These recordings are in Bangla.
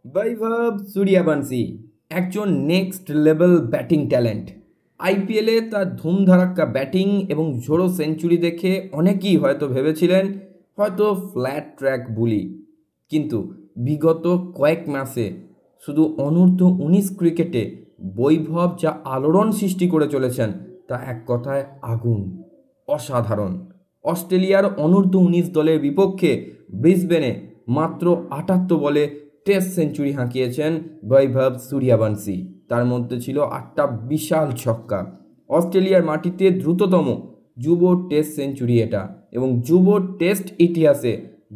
বৈভব সূর্যবংশী একজন নেক্সট লেভেল ব্যাটিং ট্যালেন্ট। আইপিএলে তার ধুমধারাক্কা ব্যাটিং এবং ঝোড়ো সেঞ্চুরি দেখে অনেকেই হয়তো ভেবেছিলেন হয়তো ফ্ল্যাট ট্র্যাক বুলি, কিন্তু বিগত কয়েক মাসে শুধু অনূর্ধ্ব-19 ক্রিকেটে বৈভব যা আলোড়ন সৃষ্টি করে চলেছেন তা এক কথায় আগুন, অসাধারণ। অস্ট্রেলিয়ার অনূর্ধ্ব-19 দলের বিপক্ষে ব্রিসবেনে মাত্র 78 বলে টেস্ট সেঞ্চুরি হাঁকিয়েছেন বৈভব সূর্যবংশী। তার মধ্যে ছিল 8টা বিশাল ছক্কা। অস্ট্রেলিয়ার মাটিতে দ্রুততম যুব টেস্ট সেঞ্চুরি এটা, এবং যুব টেস্ট ইতিহাসে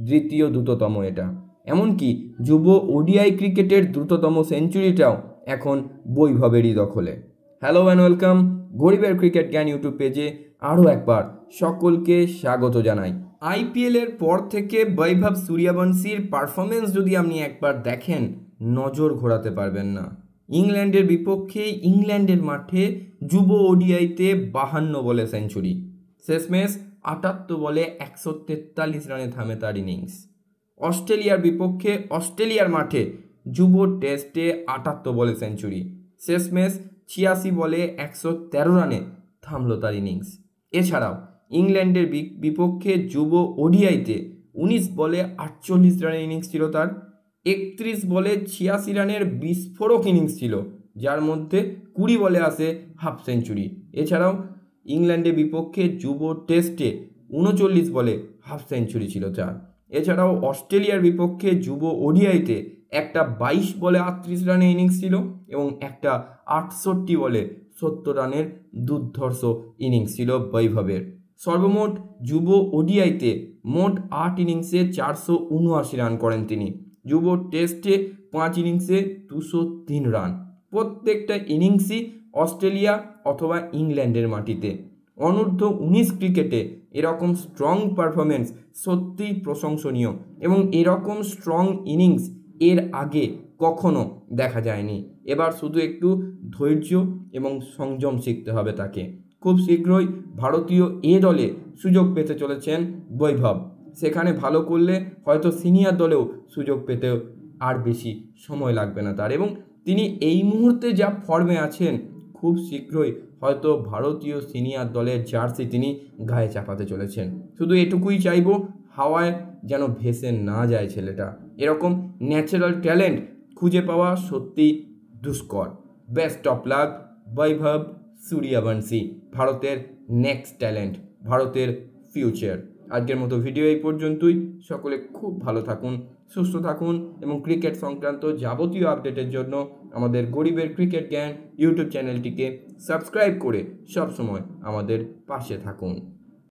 দ্বিতীয় দ্রুততম এটা। এমনকি যুব ওডিআই ক্রিকেটের দ্রুততম সেঞ্চুরিটাও এখন বৈভবেরই দখলে। হ্যালো অ্যান্ড ওয়েলকাম গরিবের ক্রিকেট জ্ঞান ইউটিউব পেজে আরও একবার সকলকে স্বাগত জানাই। আইপিএলের পর থেকে বৈভব সূর্যবংশীর পারফরমেন্স যদি আপনি একবার দেখেন, নজর ঘোরাতে পারবেন না। ইংল্যান্ডের বিপক্ষে ইংল্যান্ডের মাঠে যুব ওডিআইতে 52 বলে সেঞ্চুরি, শেষমেশ 78 বলে 143 রানে থামে তার ইনিংস। অস্ট্রেলিয়ার বিপক্ষে অস্ট্রেলিয়ার মাঠে যুব টেস্টে 78 বলে সেঞ্চুরি, শেষমেশ 86 বলে 113 রানে থামল তার ইনিংস। এছাড়াও ইংল্যান্ডের বিপক্ষে যুব ওডিআইতে 19 বলে 48 রানের ইনিংস ছিল তার, 31 বলে 86 রানের বিস্ফোরক ইনিংস ছিল, যার মধ্যে 20 বলে আসে হাফ সেঞ্চুরি। এছাড়াও ইংল্যান্ডের বিপক্ষে যুব টেস্টে 39 বলে হাফ সেঞ্চুরি ছিল তার। এছাড়াও অস্ট্রেলিয়ার বিপক্ষে যুব ওডিআইতে একটা 22 বলে 38 রানের ইনিংস ছিল এবং একটা 68 বলে 70 রানের দুর্ধর্ষ ইনিংস ছিল বৈভবের। সর্বমোট যুব ওডিআইতে মোট 8 ইনিংসে 479 রান করেন তিনি। যুব টেস্টে 5 ইনিংসে 203 রান, প্রত্যেকটা ইনিংসই অস্ট্রেলিয়া অথবা ইংল্যান্ডের মাটিতে। অনূর্ধ্ব-19 ক্রিকেটে এরকম স্ট্রং পারফরমেন্স সত্যিই প্রশংসনীয়, এবং এরকম স্ট্রং ইনিংস এর আগে কখনো দেখা যায়নি। এবার শুধু একটু ধৈর্য এবং সংযম শিখতে হবে তাকে। খুব শীঘ্রই ভারতীয় এ দলে সুযোগ পেতে চলেছেন বৈভব। সেখানে ভালো করলে হয়তো সিনিয়র দলেও সুযোগ পেতে আর বেশি সময় লাগবে না তার, এবং তিনি এই মুহূর্তে যা ফর্মে আছেন খুব শীঘ্রই হয়তো ভারতীয় সিনিয়র দলের জার্সি তিনি গায়ে চাপাতে চলেছেন। শুধু এটুকুই চাইবো, হাওয়ায় যেন ভেসে না যায় ছেলেটা। এরকম ন্যাচারাল ট্যালেন্ট খুঁজে পাওয়া সত্যি দুষ্কর। বেস্ট অফ লাক বৈভব সূর্যবংশী, ভারতের নেক্সট ট্যালেন্ট, ভারতের ফিউচার। আজকের মতো ভিডিও এই পর্যন্তই। সকলে খুব ভালো থাকুন, সুস্থ থাকুন, এবং ক্রিকেট সংক্রান্ত যাবতীয় আপডেটের জন্য আমাদের গরিবের ক্রিকেট জ্ঞান ইউটিউব চ্যানেলটিকে সাবস্ক্রাইব করে সবসময় আমাদের পাশে থাকুন।